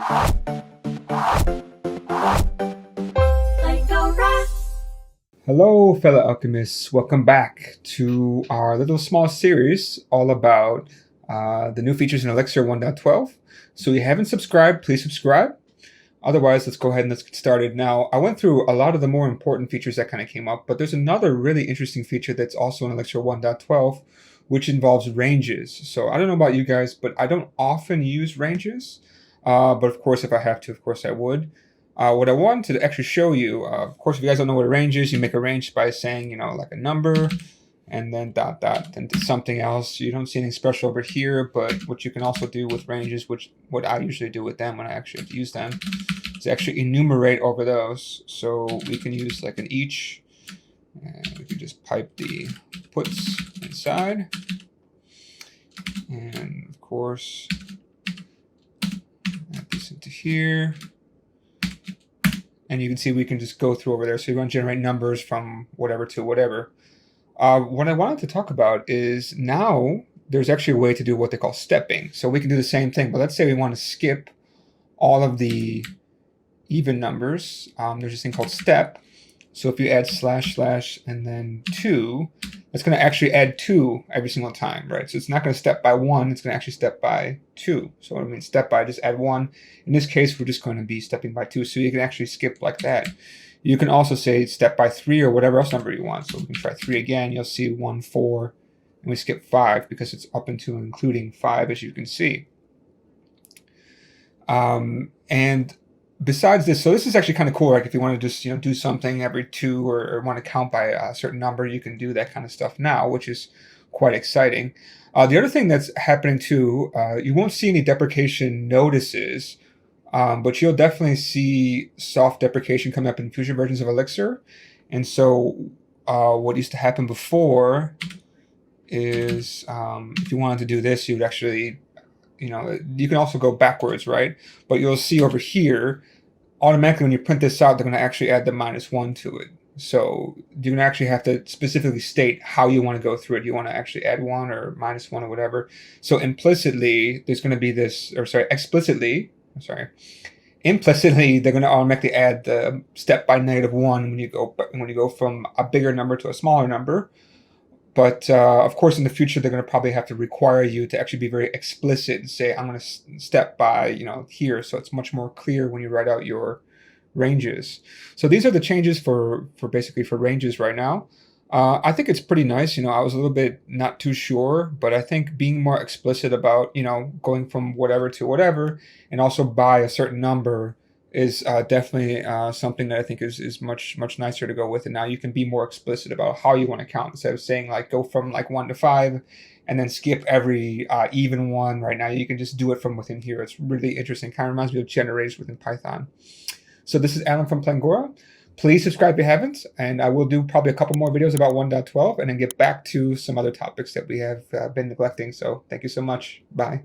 Plangora. Hello, fellow alchemists. Welcome back to our little small series all about the new features in Elixir 1.12. So if you haven't subscribed, please subscribe. Otherwise, let's go ahead and let's get started. Now, I went through a lot of the more important features that kind of came up, but there's another really interesting feature that's also in Elixir 1.12, which involves ranges. So I don't know about you guys, but I don't often use ranges. But of course, if I have to, of course I would. What I wanted to actually show you, of course, if you guys don't know what a range is, you make a range by saying, like a number, and then dot dot, then something else. You don't see anything special over here, but what you can also do with ranges, which what I usually do with them when I actually use them, is actually enumerate over those. So we can use like an each, and we can just pipe the puts inside, and of course, add this into here. And you can see we can just go through over there. So you're going to generate numbers from whatever to whatever. What I wanted to talk about is now there's actually a way to do what they call stepping. So we can do the same thing, but let's say we want to skip all of the even numbers. There's this thing called step. So if you add slash slash and then 2, it's going to actually add 2 every single time, right? So it's not going to step by 1, it's going to actually step by 2. So what I mean step by, just add 1. In this case, we're just going to be stepping by 2. So you can actually skip like that. You can also say step by 3 or whatever else number you want. So we can try 3 again. You'll see 1, 4, and we skip 5 because it's up into including 5, as you can see. And besides this, so this is actually kind of cool. Like if you want to just do something every 2 or want to count by a certain number, you can do that kind of stuff now, which is quite exciting. The other thing that's happening too, you won't see any deprecation notices, but you'll definitely see soft deprecation coming up in future versions of Elixir. And so what used to happen before is if you wanted to do this, you would actually you can also go backwards, right? But you'll see over here, automatically when you print this out, they're going to actually add the -1 to it. So you're going to actually have to specifically state how you want to go through it. You want to actually add 1 or -1 or whatever. So implicitly, there's going to be this, or sorry, implicitly, they're going to automatically add the step by -1 when you go from a bigger number to a smaller number. But of course, in the future, they're going to probably have to require you to actually be very explicit and say, I'm going to step by, here. So it's much more clear when you write out your ranges. So these are the changes for basically for ranges right now. I think it's pretty nice. I was a little bit not too sure, but I think being more explicit about, going from whatever to whatever and also by a certain number is definitely something that I think is much nicer to go with. And now you can be more explicit about how you want to count instead of saying like go from like 1 to 5 and then skip every even one. Right now you can just do it from within here. It's really interesting. Kind of reminds me of generators within Python. So this is Alan from Plangora. Please subscribe if you haven't, and I will do probably a couple more videos about 1.12 and then get back to some other topics that we have been neglecting. So thank you so much. Bye.